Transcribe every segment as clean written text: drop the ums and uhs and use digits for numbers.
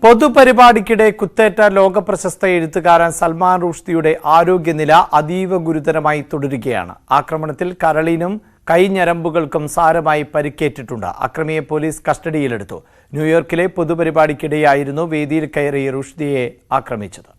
പൊതുപരിപാടിക്കിടെ കുത്തേറ്റ ലോകപ്രശസ്ത എഴുത്തുകാരൻ സൽമാൻ റുഷ്ദിയുടെ ആരോഗ്യനില അതീവ ഗുരുതരമായി തുടരുകയാണ്. ആക്രമണത്തിൽ കരളിനും കൈഞ്ഞരമ്പുകൾക്കും സാരമായി പരിക്കേറ്റിട്ടുണ്ട്. അക്രമിയെ പോലീസ് കസ്റ്റഡിയിലെടുത്തു. ന്യൂയോർക്കിലെ പൊതുപരിപാടിക്കിടെയായിരുന്നു വേദിയിൽ കയറി റുഷ്ദിയെ ആക്രമിച്ചത്.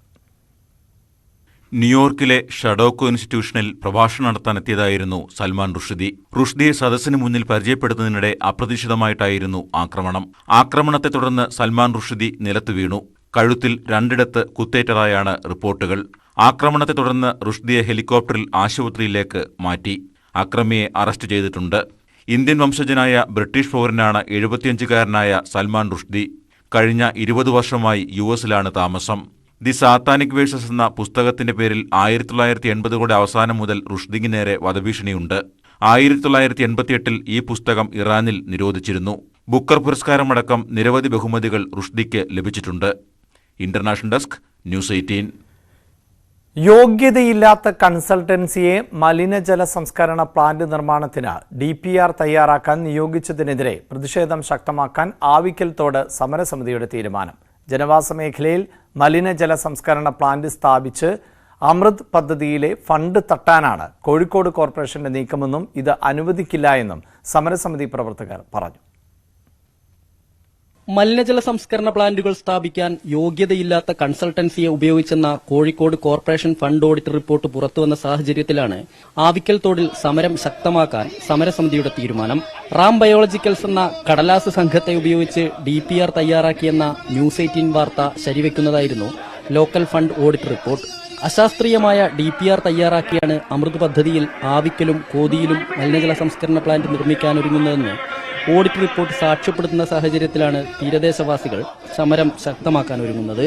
ന്യൂയോർക്കിലെ ഷഡോക്കോ ഇൻസ്റ്റിറ്റ്യൂഷനിൽ പ്രഭാഷണം നടത്താനെത്തിയതായിരുന്നു സൽമാൻ റുഷ്ദി. റുഷ്ദിയെ സദസ്സിന് മുന്നിൽ പരിചയപ്പെടുത്തുന്നതിനിടെ അപ്രതീക്ഷിതമായിട്ടായിരുന്നു ആക്രമണം. ആക്രമണത്തെ തുടർന്ന് സൽമാൻ റുഷ്ദി നിലത്ത് വീണു. കഴുത്തിൽ 2 കുത്തേറ്റതായാണ് റിപ്പോർട്ടുകൾ. ആക്രമണത്തെ തുടർന്ന് റുഷ്ദിയെ ഹെലികോപ്റ്ററിൽ ആശുപത്രിയിലേക്ക് മാറ്റി. അക്രമിയെ അറസ്റ്റ് ചെയ്തിട്ടുണ്ട്. ഇന്ത്യൻ വംശജനായ ബ്രിട്ടീഷ് പൗരനാണ് 75-കാരനായ സൽമാൻ റുഷ്ദി. കഴിഞ്ഞ 20 വർഷമായി യുഎസിലാണ് താമസം. ദി സാത്താനിക് വേഴ്സസ് എന്ന പുസ്തകത്തിന്റെ പേരിൽ 1980കളുടെ അവസാനം മുതൽ റുഷ്ദിക്ക് നേരെ വധഭീഷണിയുണ്ട്. 1988-ൽ ഈ പുസ്തകം ഇറാനിൽ നിരോധിച്ചിരുന്നു. ബുക്കർ പുരസ്കാരമടക്കം നിരവധി ബഹുമതികൾ റുഷ്ദിക്ക് ലഭിച്ചിട്ടുണ്ട്. International desk, news 18. യോഗ്യതയില്ലാത്ത കൺസൾട്ടൻസിയെ മലിനജല സംസ്കരണ പ്ലാന്റ് നിർമ്മാണത്തിന് DPR തയ്യാറാക്കാൻ നിയോഗിച്ചതിനെതിരെ പ്രതിഷേധം ശക്തമാക്കാൻ ആവിക്കൽ തോട് സമരസമിതിയുടെ തീരുമാനം. ജനവാസ മേഖലയിൽ മലിനജല സംസ്കരണ പ്ലാന്റ് സ്ഥാപിച്ച് അമൃത് പദ്ധതിയിലെ ഫണ്ട് തട്ടാനാണ് കോഴിക്കോട് കോർപ്പറേഷന്റെ നീക്കമെന്നും ഇത് അനുവദിക്കില്ല എന്നും സമരസമിതി പ്രവർത്തകർ പറഞ്ഞു. മലിനജല സംസ്കരണ പ്ലാന്റുകൾ സ്ഥാപിക്കാൻ യോഗ്യതയില്ലാത്ത കൺസൾട്ടൻസിയെ ഉപയോഗിച്ചെന്ന Kozhikode corporation fund audit report പുറത്തുവന്ന സാഹചര്യത്തിലാണ് ആവിക്കൽ തോടിൽ സമരം ശക്തമാക്കാൻ സമരസമിതിയുടെ തീരുമാനം. റാം ബയോളജിക്കൽസ് എന്ന കടലാസ് സംഘത്തെ ഉപയോഗിച്ച് DPR തയ്യാറാക്കിയെന്ന ന്യൂസ് 18 വാർത്ത ശരിവെക്കുന്നതായിരുന്നു ലോക്കൽ ഫണ്ട് ഓഡിറ്റ് റിപ്പോർട്ട്. അശാസ്ത്രീയമായ DPR തയ്യാറാക്കിയാണ് അമൃത് പദ്ധതിയിൽ ആവിക്കലും കോതിയിലും മലിനജല സംസ്കരണ പ്ലാന്റ് നിർമ്മിക്കാനൊരുങ്ങുന്നതെന്ന് ഓഡിറ്റ് റിപ്പോർട്ട് സാക്ഷ്യപ്പെടുത്തുന്ന സാഹചര്യത്തിലാണ് തീരദേശവാസികൾ സമരം ശക്തമാക്കാൻ ഒരുങ്ങുന്നത്.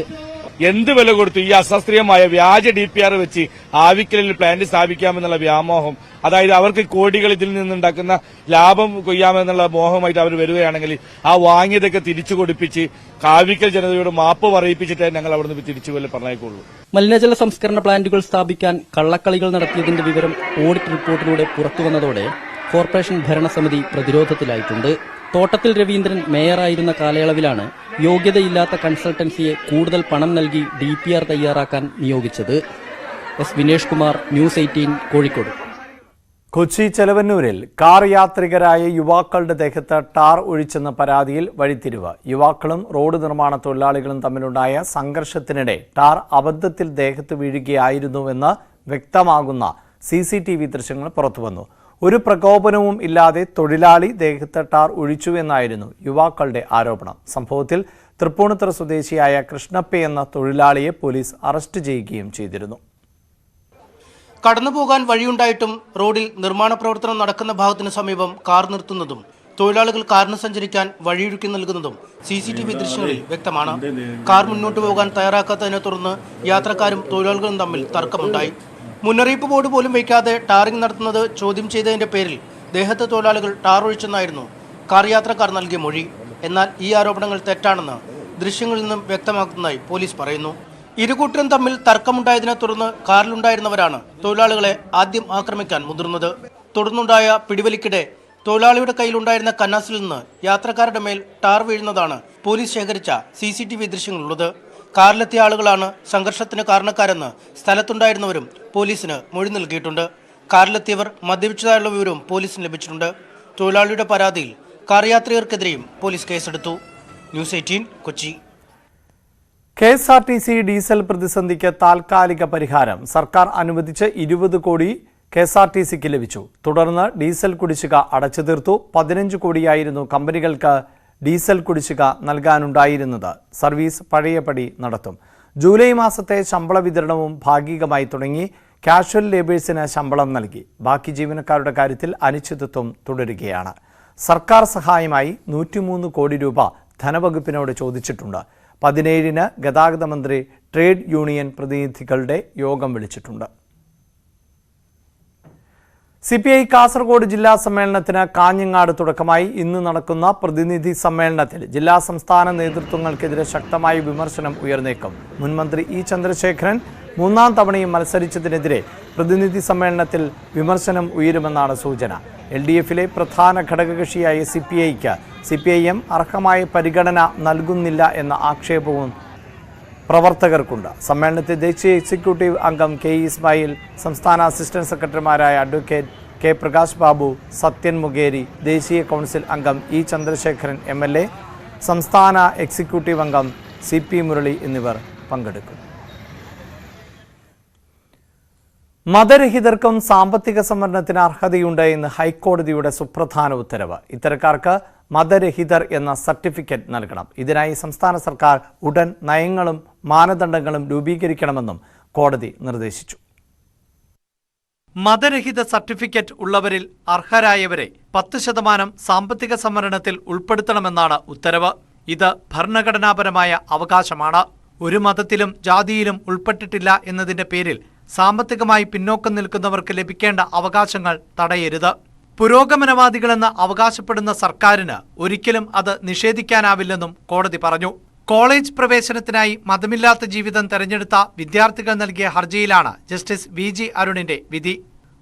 എന്ത് വില കൊടുത്തു ഈ അശാസ്ത്രീയമായ വ്യാജ DPR വെച്ച് ആവിക്കലിൽ പ്ലാന്റ് സ്ഥാപിക്കാമെന്നുള്ള വ്യാമോഹം, അതായത് അവർക്ക് കോടികൾ ഇതിൽ നിന്നുണ്ടാക്കുന്ന ലാഭം കൊയ്യാമെന്നുള്ള മോഹമായിട്ട് അവർ വരികയാണെങ്കിൽ ആ വാങ്ങിയതൊക്കെ തിരിച്ചു കൊടുപ്പിച്ച് ആവിക്കൽ ജനതയോട് മാപ്പ് പറയിപ്പിച്ചിട്ടേ ഞങ്ങൾ അവിടുന്ന് തിരിച്ചു പറഞ്ഞേക്കുള്ളൂ. മലിനജല സംസ്കരണ പ്ലാന്റുകൾ സ്ഥാപിക്കാൻ കള്ളക്കളികൾ നടത്തിയതിന്റെ വിവരം ഓഡിറ്റ് റിപ്പോർട്ടിലൂടെ പുറത്തുവന്നതോടെ കോർപ്പറേഷൻ ഭരണസമിതി പ്രതിരോധത്തിലായിട്ടുണ്ട്. തോട്ടത്തിൽ രവീന്ദ്രൻ മേയറായിരുന്ന കാലയളവിലാണ് യോഗ്യതയില്ലാത്ത കൺസൾട്ടൻസിയെ കൂടുതൽ പണം നൽകി DPR തയ്യാറാക്കാൻ നിയോഗിച്ചത്. S. വിനേഷ് കുമാർ, ന്യൂസ് 18, കോഴിക്കോട്. കൊച്ചി ചെലവന്നൂരിൽ കാർ യാത്രികരായ യുവാക്കളുടെ ദേഹത്ത് ടാർ ഒഴിച്ചെന്ന പരാതിയിൽ വഴിത്തിരിവ്. യുവാക്കളും റോഡ് നിർമ്മാണ തൊഴിലാളികളും തമ്മിലുണ്ടായ സംഘർഷത്തിനിടെ ടാർ അബദ്ധത്തിൽ ദേഹത്ത് വീഴുകയായിരുന്നുവെന്ന് വ്യക്തമാകുന്ന CCTV ദൃശ്യങ്ങൾ പുറത്തുവന്നു. ഒരു പ്രകോപനവും ഇല്ലാതെ തൊഴിലാളി ദേഹത്ത് ടാർ ഒഴിച്ചുവെന്നായിരുന്നു യുവാക്കളുടെ ആരോപണം. സംഭവത്തിൽ തൃപ്പൂണിത്തുറ സ്വദേശിയായ കൃഷ്ണപ്പ എന്ന തൊഴിലാളിയെ പോലീസ് അറസ്റ്റ് ചെയ്യുകയും ചെയ്തിരുന്നു. കടന്നുപോകാൻ വഴിയുണ്ടായിട്ടും റോഡിൽ നിർമ്മാണ പ്രവർത്തനം നടക്കുന്ന ഭാഗത്തിന് സമീപം കാർ നിർത്തുന്നതും തൊഴിലാളികൾ കാറിന് സഞ്ചരിക്കാൻ വഴിയൊരുക്കി നൽകുന്നതും CCTV ദൃശ്യങ്ങളിൽ വ്യക്തമാണ്. കാർ മുന്നോട്ട് പോകാൻ തയ്യാറാക്കാത്തതിനെ തുടർന്ന് യാത്രക്കാരും തൊഴിലാളികളും തമ്മിൽ തർക്കമുണ്ടായി. മുന്നറിയിപ്പ് ബോർഡ് പോലും വയ്ക്കാതെ ടാറിംഗ് നടത്തുന്നത് ചോദ്യം ചെയ്തതിന്റെ പേരിൽ ദേഹത്തെ തൊഴിലാളികൾ ടാർ ഒഴിച്ചെന്നായിരുന്നു കാർ യാത്രക്കാർ നൽകിയ മൊഴി. എന്നാൽ ഈ ആരോപണങ്ങൾ തെറ്റാണെന്ന് ദൃശ്യങ്ങളിൽ നിന്നും വ്യക്തമാക്കുന്നതായി പോലീസ് പറയുന്നു. ഇരുകൂട്ടരും തമ്മിൽ തർക്കമുണ്ടായതിനെ തുടർന്ന് കാറിലുണ്ടായിരുന്നവരാണ് തൊഴിലാളികളെ ആദ്യം ആക്രമിക്കാൻ മുതിർന്നത്. തുടർന്നുണ്ടായ പിടിവലിക്കിടെ തൊഴിലാളിയുടെ കയ്യിലുണ്ടായിരുന്ന കന്നാസിൽ നിന്ന് യാത്രക്കാരുടെ മേൽ ടാർ വീഴുന്നതാണ് പോലീസ് ശേഖരിച്ച CCTV ദൃശ്യങ്ങളുള്ളത്. കാറിലെത്തിയ ആളുകളാണ് സംഘർഷത്തിന് കാരണക്കാരെന്ന് സ്ഥലത്തുണ്ടായിരുന്നവരും പോലീസിന് മൊഴി നൽകിയിട്ടുണ്ട്. കാറിലെത്തിയവർ മദ്യപിച്ചതായുള്ള വിവരവും പോലീസിന് ലഭിച്ചിട്ടുണ്ട്. തൊഴിലാളിയുടെ പരാതിയിൽ കാർ യാത്രികർക്കെതിരെയും പോലീസ് കേസെടുത്തു. ന്യൂസ് 18, കൊച്ചി. KSRTC ഡീസൽ പ്രതിസന്ധിക്ക് താൽക്കാലിക പരിഹാരം സർക്കാർ അനുവദിച്ച് 20 കോടി KSRTCക്ക് ലഭിച്ചു. തുടർന്ന് ഡീസൽ കുടിശ്ശിക അടച്ചു തീർത്തു. 15 കോടിയായിരുന്നു കമ്പനികൾക്ക് ഡീസൽ കുടിശ്ശിക നൽകാനുണ്ടായിരുന്നത്. സർവീസ് പഴയപടി നടത്തും. ജൂലൈ മാസത്തെ ശമ്പള വിതരണവും ഭാഗികമായി തുടങ്ങി. കാഷ്വൽ ലേബേഴ്സിന് ശമ്പളം നൽകി. ബാക്കി ജീവനക്കാരുടെ കാര്യത്തിൽ അനിശ്ചിതത്വം തുടരുകയാണ്. സർക്കാർ സഹായമായി 103 കോടി രൂപ ധനവകുപ്പിനോട് ചോദിച്ചിട്ടുണ്ട്. 17-ന് ഗതാഗത മന്ത്രി ട്രേഡ് യൂണിയൻ പ്രതിനിധികളുടെ യോഗം വിളിച്ചിട്ടുണ്ട്. CPI കാസർഗോഡ് ജില്ലാ സമ്മേളനത്തിന് കാഞ്ഞങ്ങാട് തുടക്കമായി. ഇന്ന് നടക്കുന്ന പ്രതിനിധി സമ്മേളനത്തിൽ ജില്ലാ സംസ്ഥാന നേതൃത്വങ്ങൾക്കെതിരെ ശക്തമായ വിമർശനം ഉയർന്നേക്കും. മുൻമന്ത്രി E. ചന്ദ്രശേഖരൻ 3ാം തവണയും മത്സരിച്ചതിനെതിരെ പ്രതിനിധി സമ്മേളനത്തിൽ വിമർശനം ഉയരുമെന്നാണ് സൂചന. LDFിലെ പ്രധാന ഘടകകക്ഷിയായ CPIക്ക് CPIM അർഹമായ പരിഗണന നൽകുന്നില്ല എന്ന ആക്ഷേപവും പ്രവർത്തകർക്കുണ്ട്. സമ്മേളനത്തിൽ ദേശീയ എക്സിക്യൂട്ടീവ് അംഗം K. ഇസ്മായിൽ, സംസ്ഥാന അസിസ്റ്റന്റ് സെക്രട്ടറിമാരായ അഡ്വക്കേറ്റ് K. പ്രകാശ് ബാബു, സത്യൻ മുഖേരി, ദേശീയ കൗൺസിൽ അംഗം E. ചന്ദ്രശേഖരൻ MLA, സംസ്ഥാന എക്സിക്യൂട്ടീവ് അംഗം CP മുരളി എന്നിവർ പങ്കെടുക്കും. മതരഹിതർക്കും സാമ്പത്തിക സംവരണത്തിന് അർഹതയുണ്ട് എന്ന് ഹൈക്കോടതിയുടെ സുപ്രധാന ഉത്തരവ്. ഇത്തരക്കാർക്ക് മതരഹിതർ എന്ന സർട്ടിഫിക്കറ്റ് നൽകണം. ഇതിനായി സംസ്ഥാന സർക്കാർ ഉടൻ നയങ്ങളും മാനദണ്ഡങ്ങളും രൂപീകരിക്കണമെന്നും കോടതി നിർദ്ദേശിച്ചു. മതരഹിത സർട്ടിഫിക്കറ്റ് ഉള്ളവരിൽ അർഹരായവരെ 10% സാമ്പത്തിക സംവരണത്തിൽ ഉൾപ്പെടുത്തണമെന്നാണ് ഉത്തരവ്. ഇത് ഭരണഘടനാപരമായ അവകാശമാണ്. ഒരു മതത്തിലും ജാതിയിലും ഉൾപ്പെട്ടിട്ടില്ല എന്നതിന്റെ പേരിൽ സാമ്പത്തികമായി പിന്നോക്കം നിൽക്കുന്നവർക്ക് ലഭിക്കേണ്ട അവകാശങ്ങൾ തടയരുത്. പുരോഗമനവാദികളെന്ന് അവകാശപ്പെടുന്ന സർക്കാരിന് ഒരിക്കലും അത് നിഷേധിക്കാനാവില്ലെന്നും കോടതി പറഞ്ഞു. കോളേജ് പ്രവേശനത്തിനായി മതമില്ലാത്ത ജീവിതം തെരഞ്ഞെടുത്ത വിദ്യാർത്ഥികൾ നൽകിയ ഹർജിയിലാണ് ജസ്റ്റിസ് VG അരുണിന്റെ വിധി.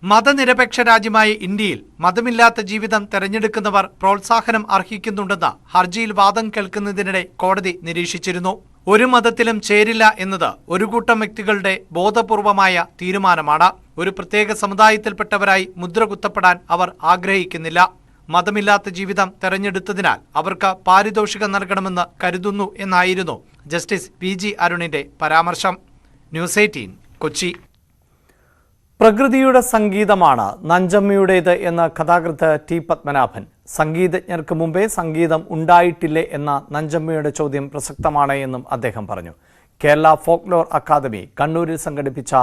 മതനിരപേക്ഷ രാജ്യമായ ഇന്ത്യയിൽ മതമില്ലാത്ത ജീവിതം തെരഞ്ഞെടുക്കുന്നവർ പ്രോത്സാഹനം അർഹിക്കുന്നുണ്ടെന്ന് ഹർജിയിൽ വാദം കേൾക്കുന്നതിനിടെ കോടതി നിരീക്ഷിച്ചിരുന്നു. ഒരു മതത്തിലും ചേരില്ല എന്നത് ഒരു കൂട്ടം വ്യക്തികളുടെ ബോധപൂർവമായ തീരുമാനമാണ്. ഒരു പ്രത്യേക സമുദായത്തിൽപ്പെട്ടവരായി മുദ്ര കുത്തപ്പെടാൻ അവർ ആഗ്രഹിക്കുന്നില്ല. മതമില്ലാത്ത ജീവിതം തെരഞ്ഞെടുത്തതിനാൽ അവർക്ക് പാരിതോഷികം നൽകണമെന്ന് കരുതുന്നു എന്നായിരുന്നു ജസ്റ്റിസ് VG അരുണിന്റെ പരാമർശം. ന്യൂസ് 18 കൊച്ചി. പ്രകൃതിയുടെ സംഗീതമാണ് നഞ്ചമ്മയുടേത് എന്ന കഥാകൃത്ത് T. പത്മനാഭൻ. സംഗീതജ്ഞർക്ക് മുമ്പേ സംഗീതം ഉണ്ടായിട്ടില്ലേ എന്ന നഞ്ചമ്മയുടെ ചോദ്യം പ്രസക്തമാണ് എന്നും അദ്ദേഹം പറഞ്ഞു. കേരള ഫോക്ലോർ അക്കാദമി കണ്ണൂരിൽ സംഘടിപ്പിച്ച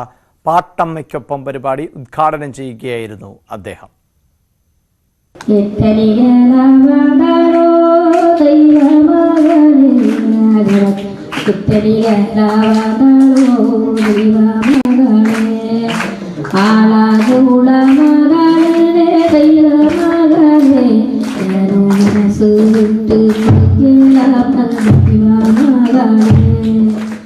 പാട്ടമ്മയ്ക്കൊപ്പം പരിപാടി ഉദ്ഘാടനം ചെയ്യുകയായിരുന്നു അദ്ദേഹം.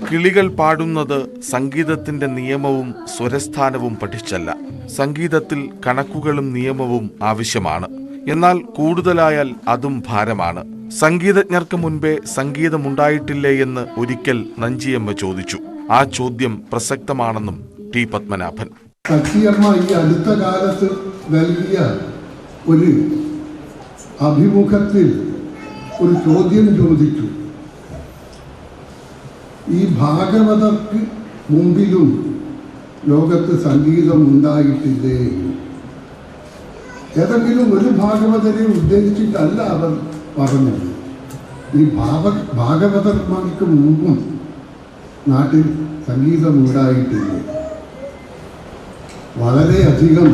കിളികൾ പാടുന്നത് സംഗീതത്തിന്റെ നിയമവും സ്വരസ്ഥാനവും പഠിച്ചല്ല. സംഗീതത്തിൽ കണക്കുകളും നിയമവും ആവശ്യമാണ്. എന്നാൽ കൂടുതലായാൽ അതും ഭാരമാണ്. സംഗീതജ്ഞർക്ക് മുൻപേ സംഗീതമുണ്ടായിട്ടില്ലേ എന്ന് ഒരിക്കൽ നഞ്ചിയമ്മ ചോദിച്ചു. ആ ചോദ്യം പ്രസക്തമാണെന്നും T. പത്മനാഭൻ. സച്ചിയമ്മ ഈ അടുത്ത കാലത്ത് നൽകിയ ഒരു അഭിമുഖത്തിൽ ഒരു ചോദ്യം ചോദിച്ചു. ഈ ഭാഗവതർക്ക് മുമ്പിലും ലോകത്ത് സംഗീതം ഉണ്ടായിട്ടില്ലേ? ഏതെങ്കിലും ഒരു ഭാഗവതരെ ഉദ്ദേശിച്ചിട്ടല്ല അവർ പറഞ്ഞത്. ഈ ഭാഗവതന്മാർക്ക് മുമ്പും നാട്ടിൽ സംഗീതം ഉണ്ടായിട്ടില്ലേ? വളരെയധികം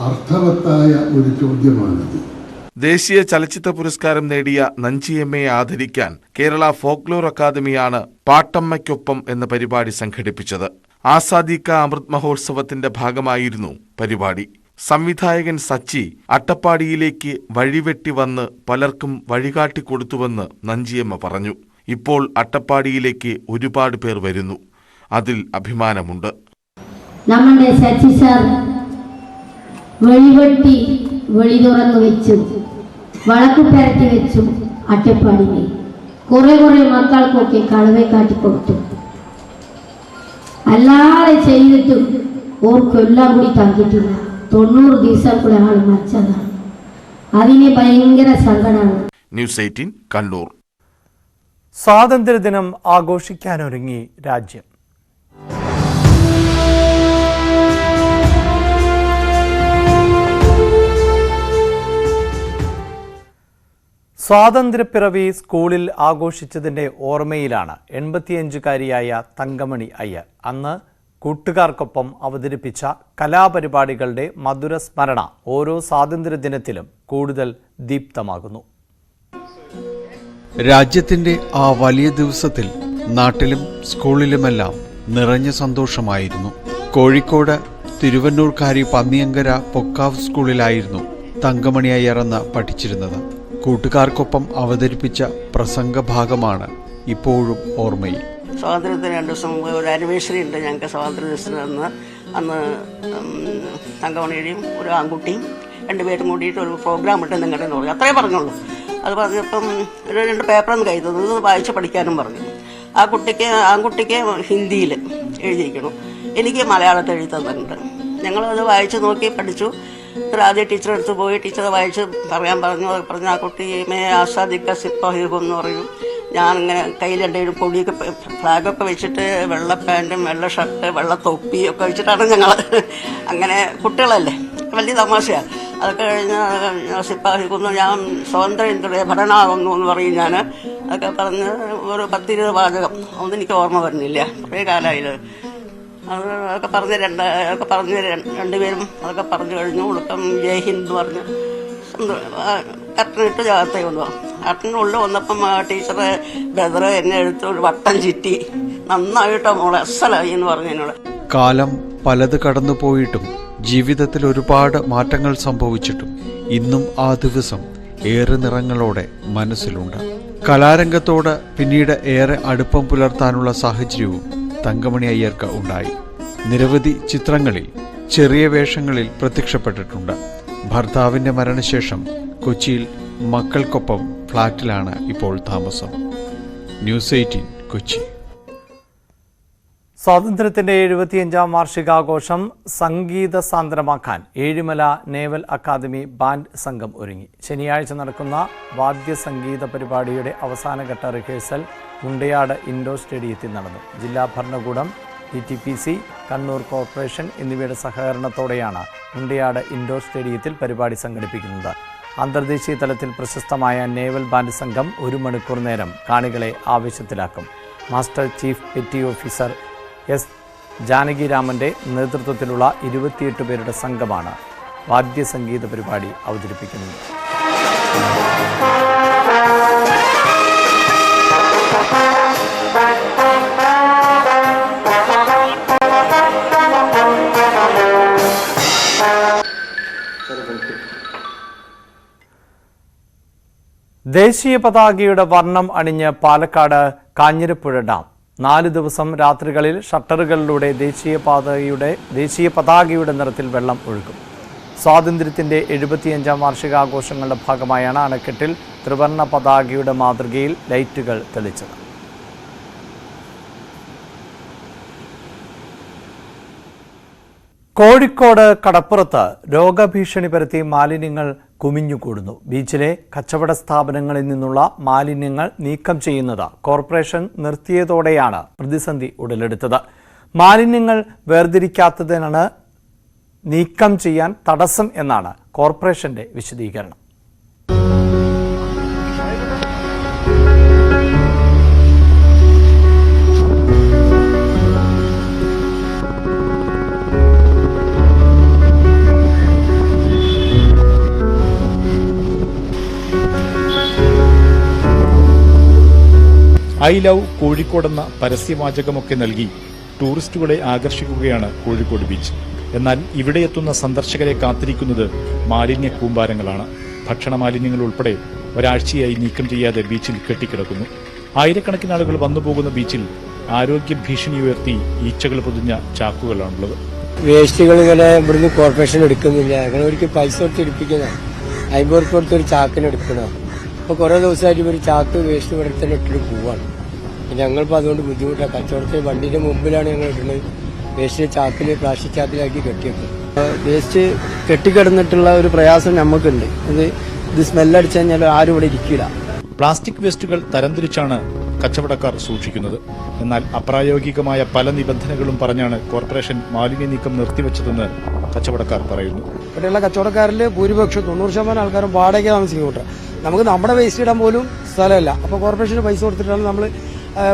അർത്ഥവത്തായ ഒരു ചോദ്യമാണിത്. ദേശീയ ചലച്ചിത്ര പുരസ്കാരം നേടിയ നഞ്ചിയമ്മയെ ആദരിക്കാൻ കേരള ഫോക്ലോർ അക്കാദമിയാണ് പാട്ടമ്മയ്ക്കൊപ്പം എന്ന പരിപാടി സംഘടിപ്പിച്ചത്. ആസാദി കാ അമൃത് മഹോത്സവത്തിന്റെ ഭാഗമായിരുന്നു പരിപാടി. സംവിധായകൻ സച്ചി അട്ടപ്പാടിയിലേക്ക് വഴിവെട്ടി വന്ന് പലർക്കും വഴികാട്ടിക്കൊടുത്തുവെന്ന് നഞ്ചിയമ്മ പറഞ്ഞു. ഇപ്പോൾ അട്ടപ്പാടിയിലേക്ക് ഒരുപാട് പേർ വരുന്നു. അതിൽ അഭിമാനമുണ്ട്. നമ്മുടെ സച്ചി സാർ വഴിവെട്ടി വഴി തുറന്നു വെച്ചു, വളക്ക് പരത്തി വെച്ചു. അട്ടപ്പാടിയിൽ കുറെ മക്കൾക്കൊക്കെ കളവെ കാട്ടിക്കൊടുത്തു. അല്ലാതെ ചെയ്തിട്ടും ഓർക്കെല്ലാം കൂടി തന്നിട്ടില്ല. 90 ദിവസം കൂടെ ആൾ മരിച്ചതാണ്. അതിന് ഭയങ്കര സങ്കടമാണ്. ന്യൂസ് 18 കണ്ണൂർ. സ്വാതന്ത്ര്യദിനം ആഘോഷിക്കാനൊരുങ്ങി രാജ്യം. സ്വാതന്ത്ര്യപ്പിറവി സ്കൂളിൽ ആഘോഷിച്ചതിന്റെ ഓർമ്മയിലാണ് 85-കാരിയായ തങ്കമണി അയ്യർ. അന്ന് കൂട്ടുകാർക്കൊപ്പം അവതരിപ്പിച്ച കലാപരിപാടികളുടെ മധുര സ്മരണ ഓരോ സ്വാതന്ത്ര്യദിനത്തിലും കൂടുതൽ ദീപ്തമാകുന്നു. രാജ്യത്തിന്റെ ആ വലിയ ദിവസത്തിൽ നാട്ടിലും സ്കൂളിലുമെല്ലാം നിറഞ്ഞ സന്തോഷമായിരുന്നു. കോഴിക്കോട് തിരുവന്നൂർക്കാരി പന്നിയങ്കര പൊക്കാവ് സ്കൂളിലായിരുന്നു തങ്കമണി അയ്യർ എന്ന് പഠിച്ചിരുന്നത്. കൂട്ടുകാർക്കൊപ്പം അവതരിപ്പിച്ച പ്രസംഗഭാഗമാണ് ഇപ്പോഴും ഓർമ്മയിൽ. സ്വാതന്ത്ര്യത്തിന് 2 ദിവസം ഒരു ആനിവേഴ്സറി ഉണ്ട് ഞങ്ങൾക്ക്. സ്വാതന്ത്ര്യ ദിവസത്തിന് അന്ന് തങ്കമണിയുടെയും ഒരു ആൺകുട്ടിയും രണ്ടുപേരും കൂടിയിട്ട് ഒരു പ്രോഗ്രാം ഇട്ട് നിങ്ങളുടെ പറഞ്ഞു. അത്രേ പറഞ്ഞുള്ളൂ. അത് പറഞ്ഞപ്പം 2 പേപ്പറൊന്ന് കൈ തന്നു, ഇത് വായിച്ച് പഠിക്കാനും പറഞ്ഞു. ആൺകുട്ടിക്ക് ഹിന്ദിയിൽ എഴുതിയിരിക്കണം, എനിക്ക് മലയാളത്തിൽ എഴുതി തന്നിട്ടുണ്ട്. ഞങ്ങളത് വായിച്ച് നോക്കി പഠിച്ചു. ആദ്യം ടീച്ചറെ അടുത്ത് പോയി ടീച്ചറെ വായിച്ച് പറയാൻ പറഞ്ഞു. ആ കുട്ടി മേ ആസാദിക്ക സിപ്പാഹിഹും എന്ന് പറയും. ഞാനിങ്ങനെ കയ്യിൽ രണ്ടുപേരും പൊടിയൊക്കെ ഫ്ലാഗൊക്കെ വെച്ചിട്ട് വെള്ള പാൻറ്റും വെള്ള ഷർട്ട് വെള്ള തൊപ്പിയൊക്കെ വെച്ചിട്ടാണ് ഞങ്ങൾ. അങ്ങനെ കുട്ടികളല്ലേ, വലിയ തമാശയാണ്. അതൊക്കെ കഴിഞ്ഞ് സിപ്പാഹിക്കുന്നു, ഞാൻ സ്വതന്ത്ര ഇന്ത്യയുടെ ഭരണമാകുന്നു എന്ന് പറയും. ഞാൻ അതൊക്കെ പറഞ്ഞ് ഒരു 10-20 വാചകം ഒന്നും എനിക്ക് ഓർമ്മ വരുന്നില്ല, കുറേ കാലമായില്ല. അതൊക്കെ പറഞ്ഞ് രണ്ടുപേരും അതൊക്കെ പറഞ്ഞു കഴിഞ്ഞു. ഒടുക്കം ജയ് ഹിന്ദ് പറഞ്ഞ് കട്ടനിട്ട് ജാഗത്തെ കൊണ്ടുപോകാം. കട്ടനുള്ളിൽ വന്നപ്പം ടീച്ചറെ ബ്രദർ എന്നെ എടുത്ത് ഒരു വട്ടം ചുറ്റി, നന്നായിട്ടോ മോളെ അസലായി എന്ന് പറഞ്ഞു എന്നോട്. കാലം പലത് കടന്നുപോയിട്ടും ജീവിതത്തിൽ ഒരുപാട് മാറ്റങ്ങൾ സംഭവിച്ചിട്ടും ഇന്നും ആ ദിവസം ഏറെ നിറങ്ങളോടെ മനസ്സിലുണ്ട്. കലാരംഗത്തോട് പിന്നീട് ഏറെ അടുപ്പം പുലർത്താനുള്ള സാഹചര്യവും തങ്കമണി അയ്യർക്ക് ഉണ്ടായി. നിരവധി ചിത്രങ്ങളിൽ ചെറിയ വേഷങ്ങളിൽ പ്രത്യക്ഷപ്പെട്ടിട്ടുണ്ട്. ഭർത്താവിന്റെ മരണശേഷം കൊച്ചിയിൽ മക്കൾക്കൊപ്പം ഫ്ളാറ്റിലാണ് ഇപ്പോൾ താമസം. ന്യൂസ് 18 കൊച്ചി. സ്വാതന്ത്ര്യത്തിന്റെ 75ാം വാർഷികാഘോഷം സംഗീത സാന്ദ്രമാക്കാൻ ഏഴിമല നേവൽ അക്കാദമി ബാൻഡ് സംഘം ഒരുങ്ങി. ശനിയാഴ്ച നടക്കുന്ന വാദ്യസംഗീത പരിപാടിയുടെ അവസാനഘട്ട റിഹേഴ്സൽ മുണ്ടയാട് ഇൻഡോർ സ്റ്റേഡിയത്തിൽ നടന്നു. ജില്ലാ ഭരണകൂടം, DTPC, കണ്ണൂർ കോർപ്പറേഷൻ എന്നിവയുടെ സഹകരണത്തോടെയാണ് മുണ്ടയാട് ഇൻഡോർ സ്റ്റേഡിയത്തിൽ പരിപാടി സംഘടിപ്പിക്കുന്നത്. അന്തർദേശീയ തലത്തിൽ പ്രശസ്തമായ നേവൽ ബാൻഡ് സംഘം 1 മണിക്കൂർ നേരം കാണികളെ ആവേശത്തിലാക്കും. Master chief petty officer S. ജാനകിരാമന്റെ നേതൃത്വത്തിലുള്ള 28 പേരുടെ സംഘമാണ് വാദ്യസംഗീത പരിപാടി അവതരിപ്പിക്കുന്നത്. ദേശീയ പതാകയുടെ വർണ്ണം അണിഞ്ഞ് പാലക്കാട് കാഞ്ഞിരപ്പുഴ ഡാം 4 ദിവസം രാത്രികളിൽ ഷട്ടറുകളിലൂടെ ദേശീയ പതാകയുടെ നിറത്തിൽ വെള്ളം ഒഴുകും. സ്വാതന്ത്ര്യത്തിന്റെ 75ാം വാർഷികാഘോഷങ്ങളുടെ ഭാഗമായാണ് അണക്കെട്ടിൽ ത്രിവർണ്ണ പതാകയുടെ മാതൃകയിൽ ലൈറ്റുകൾ തെളിച്ചത്. കോഴിക്കോട് കടപ്പുറത്ത് രോഗഭീഷണി പരത്തി മാലിന്യങ്ങൾ കുമിഞ്ഞുകൂടുന്നു. ബീച്ചിലെ കച്ചവട സ്ഥാപനങ്ങളിൽ നിന്നുള്ള മാലിന്യങ്ങൾ നീക്കം ചെയ്യുന്നത് കോർപ്പറേഷൻ നിർത്തിയതോടെയാണ് പ്രതിസന്ധി ഉടലെടുത്തത്. മാലിന്യങ്ങൾ വേർതിരിക്കാത്തതിനാണ് നീക്കം ചെയ്യാൻ തടസ്സം എന്നാണ് കോർപ്പറേഷന്റെ വിശദീകരണം. ഐ ലവ് കോഴിക്കോടെന്ന പരസ്യവാചകമൊക്കെ നൽകി ടൂറിസ്റ്റുകളെ ആകർഷിക്കുകയാണ് കോഴിക്കോട് ബീച്ച്. എന്നാൽ ഇവിടെ എത്തുന്ന സന്ദർശകരെ കാത്തിരിക്കുന്നത് മാലിന്യ കൂമ്പാരങ്ങളാണ്. ഭക്ഷണ മാലിന്യങ്ങൾ ഉൾപ്പെടെ ഒരാഴ്ചയായി നീക്കം ചെയ്യാതെ ബീച്ചിൽ കെട്ടിക്കിടക്കുന്നു. ആയിരക്കണക്കിന് ആളുകൾ വന്നുപോകുന്ന ബീച്ചിൽ ആരോഗ്യ ഭീഷണി ഉയർത്തി ഈച്ചകൾ പൊതിഞ്ഞ ചാക്കുകളാണുള്ളത്. വേസ്റ്റുകൾ ഇങ്ങനെ ഇവിടുന്ന് കോർപ്പറേഷൻ എടുക്കുന്നില്ല. അങ്ങനെ ഒരിക്കൽ പൈസ കൊടുത്ത് എടുപ്പിക്കുന്നതാണ്. 50 രൂപ കൊടുത്ത് ഒരു ചാക്കിന് എടുക്കണം. അപ്പോൾ കുറേ ദിവസമായിട്ട് ഒരു ചാക്ക് വേസ്റ്റ് ഇവിടെ തന്നെ ഇട്ടിട്ട് പോവാണ്. ഞങ്ങളിപ്പോൾ അതുകൊണ്ട് ബുദ്ധിമുട്ടാണ്. കച്ചവടത്തിൽ വണ്ടിയുടെ മുമ്പിലാണ് ഞങ്ങൾ ഇടുന്നത്. വേസ്റ്റ് ചാക്കിൽ പ്ലാസ്റ്റിക് ചാക്കിലാക്കി കെട്ടിയെടുക്കും. വേസ്റ്റ് കെട്ടിക്കിടന്നിട്ടുള്ള ഒരു പ്രയാസം നമുക്കുണ്ട്. ഇത് സ്മെല്ലടിച്ചു കഴിഞ്ഞാൽ ആരും ഇവിടെ ഇരിക്കില്ല. പ്ലാസ്റ്റിക് വേസ്റ്റുകൾ തരംതിരിച്ചാണ് കച്ചവടക്കാർ സൂക്ഷിക്കുന്നത്. എന്നാൽ അപ്രായോഗികമായ പല നിബന്ധനകളും പറഞ്ഞാണ് കോർപ്പറേഷൻ മാലിന്യ നീക്കം നിർത്തിവെച്ചതെന്ന് കച്ചവടക്കാർ പറയുന്നു. ഇവിടെയുള്ള കച്ചവടക്കാരിൽ ഭൂരിപക്ഷം 90% ആൾക്കാരും വാടക താമസിക്കുന്നുണ്ട്. നമുക്ക് നമ്മുടെ വേസ്റ്റ് ഇടാൻ പോലും സ്ഥലമല്ല. അപ്പോൾ കോർപ്പറേഷന് പൈസ കൊടുത്തിട്ടാണ് നമ്മൾ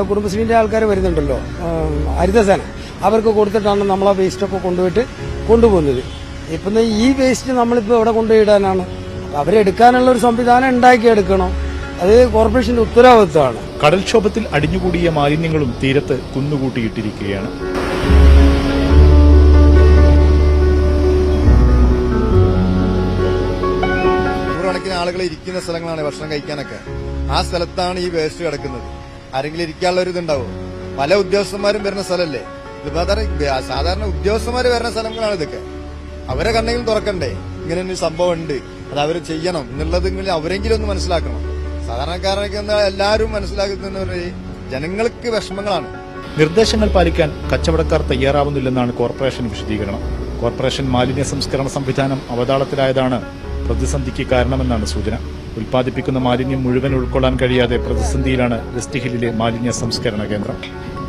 കുടുംബശ്രീന്റെ ആൾക്കാർ വരുന്നുണ്ടല്ലോ, ഹരിതസേന, അവർക്ക് കൊടുത്തിട്ടാണ് നമ്മൾ ആ വേസ്റ്റൊക്കെ കൊണ്ടുപോകുന്നത്. ഇപ്പം ഈ വേസ്റ്റ് നമ്മളിപ്പോൾ എവിടെ കൊണ്ടുപോയിടാനാണ്? അവരെടുക്കാനുള്ള ഒരു സംവിധാനം ഉണ്ടാക്കിയെടുക്കണം. അത് കോർപ്പറേഷന്റെ ഉത്തരവാദിത്തമാണ്. കടൽക്ഷോഭത്തിൽ അടിഞ്ഞുകൂടിയ മാലിന്യങ്ങളും തീരത്ത് കുന്നുകൂട്ടിയിട്ടിരിക്കുകയാണ്. നൂറുകണക്കിന് ആളുകൾ ഇരിക്കുന്ന സ്ഥലങ്ങളാണ് ഭക്ഷണം കഴിക്കാനൊക്കെ. ആ സ്ഥലത്താണ് ഈ വേസ്റ്റ് കിടക്കുന്നത്. ആരെങ്കിലും ഇരിക്കാനുള്ള ഒരു ഇതുണ്ടാവും. പല ഉദ്യോഗസ്ഥന്മാരും വരുന്ന സ്ഥലമല്ലേ ഇത്. സാധാരണ ഉദ്യോഗസ്ഥന്മാർ വരുന്ന സ്ഥലങ്ങളാണ് ഇതൊക്കെ. അവരെ കണ്ണെങ്കിലും തുറക്കണ്ടേ? ഇങ്ങനെ ഒരു സംഭവം ഉണ്ട്, അത് അവർ ചെയ്യണം എന്നുള്ളത് അവരെങ്കിലും ഒന്ന് മനസ്സിലാക്കണം. സാധാരണക്കാരനൊക്കെ എല്ലാവരും മനസ്സിലാക്കുന്നവര് ജനങ്ങൾക്ക് വിഷമങ്ങളാണ്. നിർദ്ദേശങ്ങൾ പാലിക്കാൻ കച്ചവടക്കാർ തയ്യാറാവുന്നില്ലെന്നാണ് കോർപ്പറേഷൻ വിശദീകരണം. കോർപ്പറേഷൻ മാലിന്യ സംസ്കരണ സംവിധാനം അവതാളത്തിലായതാണ് പ്രതിസന്ധിക്ക് കാരണമെന്നാണ് സൂചന. ഉൽപ്പാദിപ്പിക്കുന്ന മാലിന്യം മുഴുവൻ ഉൾക്കൊള്ളാൻ കഴിയാതെ പ്രതിസന്ധിയിലാണ് വെസ്റ്റ് ഹില്ലിലെ മാലിന്യ സംസ്കരണ കേന്ദ്രം.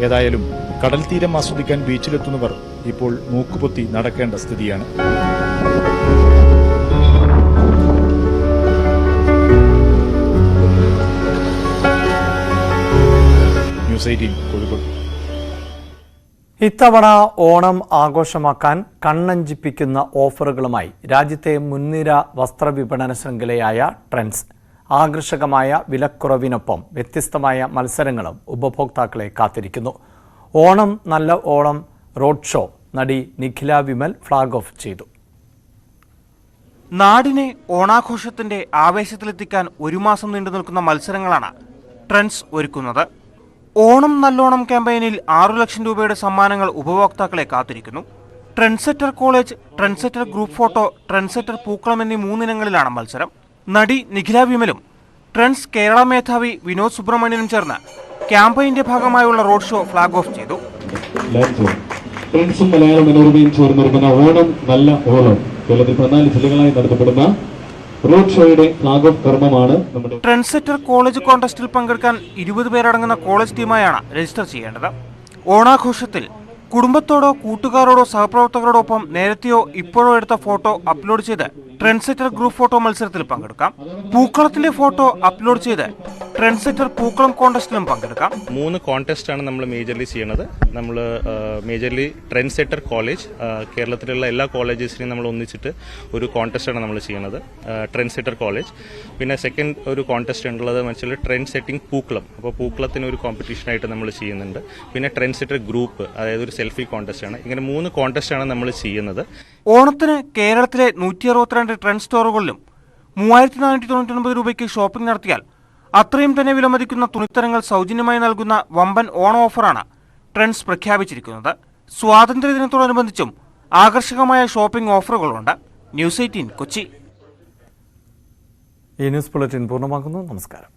ഏതായാലും കടൽ തീരം ആസ്വദിക്കാൻ ബീച്ചിലെത്തുന്നവർ ഇപ്പോൾ മൂക്കുപൊത്തി നടക്കേണ്ട സ്ഥിതിയാണ്. ന്യൂസ് 18 കോഴിക്കോട്. ഇത്തവണ ഓണം ആഘോഷമാക്കാൻ കണ്ണഞ്ചിപ്പിക്കുന്ന ഓഫറുകളുമായി രാജ്യത്തെ മുൻനിര വസ്ത്രവിപണന ശൃംഖലയായ ട്രെൻഡ്സ്. ആകർഷകമായ വിലക്കുറവിനൊപ്പം വ്യത്യസ്തമായ മത്സരങ്ങളും ഉപഭോക്താക്കളെ കാത്തിരിക്കുന്നു. ഓണം നല്ല ഓണം റോഡ് ഷോ നടി നിഖില വിമൽ ഫ്ളാഗ് ഓഫ് ചെയ്തു. നാടിനെ ഓണാഘോഷത്തിന്റെ ആവേശത്തിലെത്തിക്കാൻ ഒരു മാസം നീണ്ടു നിൽക്കുന്ന മത്സരങ്ങളാണ് ട്രെൻഡ്സ് ഒരുക്കുന്നത്. ഓണം നല്ലോണം ക്യാമ്പയിനിൽ 6 ലക്ഷം രൂപയുടെ സമ്മാനങ്ങൾ ഉപഭോക്താക്കളെ കാത്തിരിക്കുന്നു. Trend സെറ്റർ college, trend സെറ്റർ group photo, trend സെറ്റർ പൂക്കളം എന്നീ 3 ഇനങ്ങളിലാണ് മത്സരം. നടി നിഖില വിമലും ട്രെൻഡ്സ് കേരള മേധാവി വിനോദ് സുബ്രഹ്മണ്യനും ചേർന്ന് ക്യാമ്പയിന്റെ ഭാഗമായുള്ള റോഡ് ഷോ ഫ്ളാഗ് ഓഫ് ചെയ്തു. ട്രെൻഡ്സും മലയാള മനോരമയും ചേർന്നൊരുക്കുന്ന ഓണം നല്ല ഓണം കേരളത്തിൽ 14 ജില്ലകളായി നടത്തപ്പെടുന്ന റോഡ് ഷോയുടെ ഫ്ളാഗ് ഓഫ് കർമ്മമാണ് നമ്മുടെ ട്രെൻഡ് സെറ്റർ കോളേജ് കോൺടെസ്റ്റിൽ പങ്കെടുക്കാൻ 20 പേരടങ്ങുന്ന കോളേജ് ടീമായാണ് രജിസ്റ്റർ ചെയ്യേണ്ടത്. ഓണാഘോഷത്തിൽ കുടുംബത്തോടോ കൂട്ടുകാരോടോ സഹപ്രവർത്തകരോടൊപ്പം നേരത്തെയോ ഇപ്പോഴോ എടുത്ത ഫോട്ടോ അപ്ലോഡ് ചെയ്ത് ട്രെൻഡ് സെറ്റർ ഗ്രൂപ്പ് ഫോട്ടോ മത്സരത്തിൽ പങ്കെടുക്കാം. പൂക്കളത്തിന്റെ ഫോട്ടോ അപ്ലോഡ് ചെയ്ത് ട്രെൻഡ് സെറ്റർ പൂക്കളം കോൺടെസ്റ്റിലും പങ്കെടുക്കാം. 3 കോൺടെസ്റ്റാണ് നമ്മൾ മേജർലി ചെയ്യുന്നത്. നമ്മൾ മേജർലി ട്രെൻഡ് സെറ്റർ കോളേജ്, കേരളത്തിലുള്ള എല്ലാ കോളേജസിനെയും നമ്മൾ ഒന്നിച്ചിട്ട് ഒരു കോൺടെസ്റ്റാണ് നമ്മൾ ചെയ്യുന്നത്, ട്രെൻഡ് സെറ്റർ കോളേജ്. പിന്നെ സെക്കൻഡ് ഒരു കോൺടെസ്റ്റ് ഉള്ളത് വെച്ചാൽ ട്രെൻഡ് സെറ്റിംഗ് പൂക്കളം. അപ്പോൾ പൂക്കളത്തിന് ഒരു കോമ്പറ്റീഷനായിട്ട് നമ്മൾ ചെയ്യുന്നുണ്ട്. പിന്നെ ട്രെൻഡ് സെറ്റർ ഗ്രൂപ്പ്, അതായത് ഒരു സെൽഫി കോൺടെസ്റ്റാണ്. ഇങ്ങനെ 3 കോൺടെസ്റ്റാണ് നമ്മൾ ചെയ്യുന്നത്. ഓണത്തിന് കേരളത്തിലെ 162 ട്രെൻഡ് സ്റ്റോറുകളിലും 3499 രൂപയ്ക്ക് ഷോപ്പിംഗ് നടത്തിയാൽ അത്രയും തന്നെ വിലമതിക്കുന്ന തുണിത്തരങ്ങൾ സൗജന്യമായി നൽകുന്ന വമ്പൻ ഓണ ഓഫറാണ് ട്രെൻഡ്സ് പ്രഖ്യാപിച്ചിരിക്കുന്നത്. സ്വാതന്ത്ര്യദിനത്തോടനുബന്ധിച്ചും ആകർഷകമായ ഷോപ്പിംഗ് ഓഫറുകളുണ്ട്. ന്യൂസ് 18 കൊച്ചി. ഈ ന്യൂസ് ബുള്ളറ്റിൻ പൂർണ്ണമാകുന്നു. നമസ്കാരം.